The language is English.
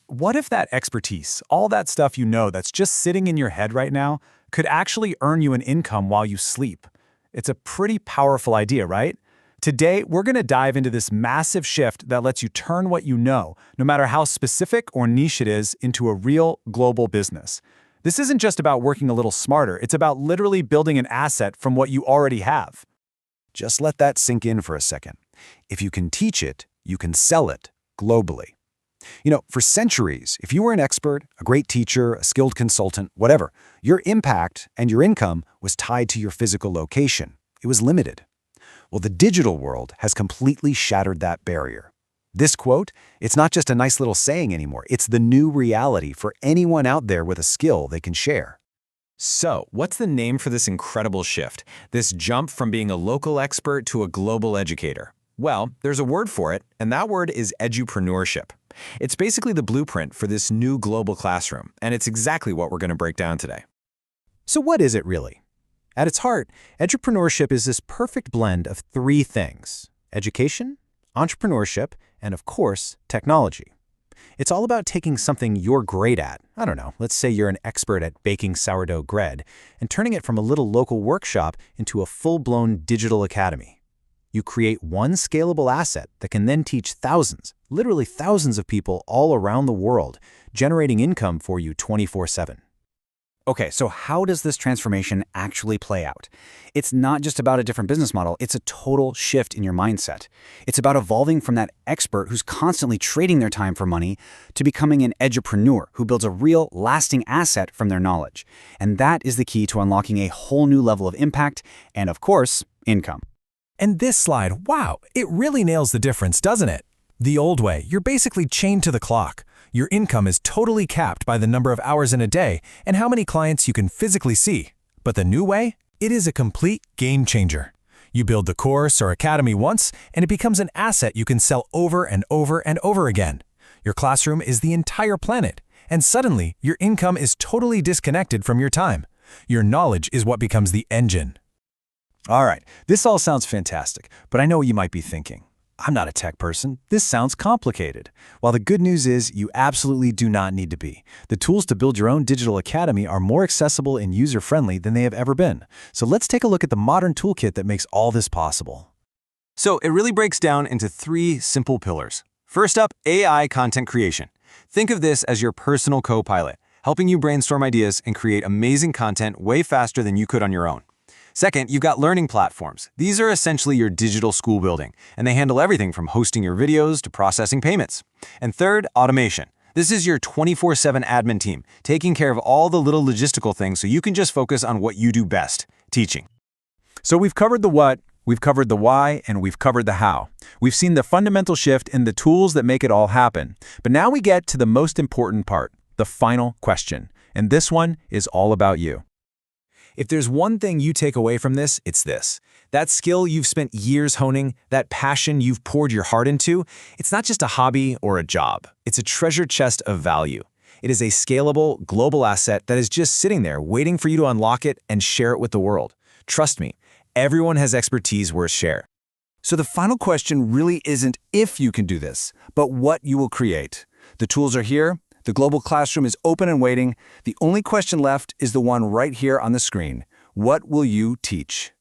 What if that expertise, all that stuff you know that's just sitting in your head right now, could actually earn you an income while you sleep? It's a pretty powerful idea, right? Today, we're going to dive into this massive shift that lets you turn what you know, no matter how specific or niche it is, into a real global business. This isn't just about working a little smarter, it's about literally building an asset from what you already have. Just let that sink in for a second. If you can teach it, you can sell it globally. For centuries, if you were an expert, a great teacher, a skilled consultant, whatever, your impact and your income was tied to your physical location. It was limited. Well, the digital world has completely shattered that barrier. This quote, it's not just a nice little saying anymore. It's the new reality for anyone out there with a skill they can share. So, what's the name for this incredible shift? This jump from being a local expert to a global educator? Well, there's a word for it, and that word is edupreneurship. It's basically the blueprint for this new global classroom, and it's exactly what we're going to break down today. So what is it really? At its heart, edupreneurship is this perfect blend of three things: education, entrepreneurship, and of course, technology. It's all about taking something you're great at, I don't know, let's say you're an expert at baking sourdough bread, and turning it from a little local workshop into a full-blown digital academy. You create one scalable asset that can then teach thousands, literally thousands of people all around the world, generating income for you 24/7. Okay, so how does this transformation actually play out? It's not just about a different business model, it's a total shift in your mindset. It's about evolving from that expert who's constantly trading their time for money to becoming an edupreneur who builds a real, lasting asset from their knowledge. And that is the key to unlocking a whole new level of impact and, of course, income. And this slide, wow, it really nails the difference, doesn't it? The old way, you're basically chained to the clock. Your income is totally capped by the number of hours in a day and how many clients you can physically see. But the new way? It is a complete game changer. You build the course or academy once, and it becomes an asset you can sell over and over and over again. Your classroom is the entire planet, and suddenly your income is totally disconnected from your time. Your knowledge is what becomes the engine. All right, this all sounds fantastic, but I know what you might be thinking. I'm not a tech person. This sounds complicated. Well, the good news is you absolutely do not need to be. The tools to build your own digital academy are more accessible and user-friendly than they have ever been. So let's take a look at the modern toolkit that makes all this possible. So it really breaks down into three simple pillars. First up, AI content creation. Think of this as your personal co-pilot, helping you brainstorm ideas and create amazing content way faster than you could on your own. Second, you've got learning platforms. These are essentially your digital school building, and they handle everything from hosting your videos to processing payments. And third, automation. This is your 24/7 admin team, taking care of all the little logistical things so you can just focus on what you do best, teaching. So we've covered the what, we've covered the why, and we've covered the how. We've seen the fundamental shift in the tools that make it all happen. But now we get to the most important part, the final question. And this one is all about you. If there's one thing you take away from this, it's this. That skill you've spent years honing, that passion you've poured your heart into, it's not just a hobby or a job. It's a treasure chest of value. It is a scalable, global asset that is just sitting there waiting for you to unlock it and share it with the world. Trust me, everyone has expertise worth share. So the final question really isn't if you can do this, but what you will create. The tools are here. The global classroom is open and waiting. The only question left is the one right here on the screen. What will you teach?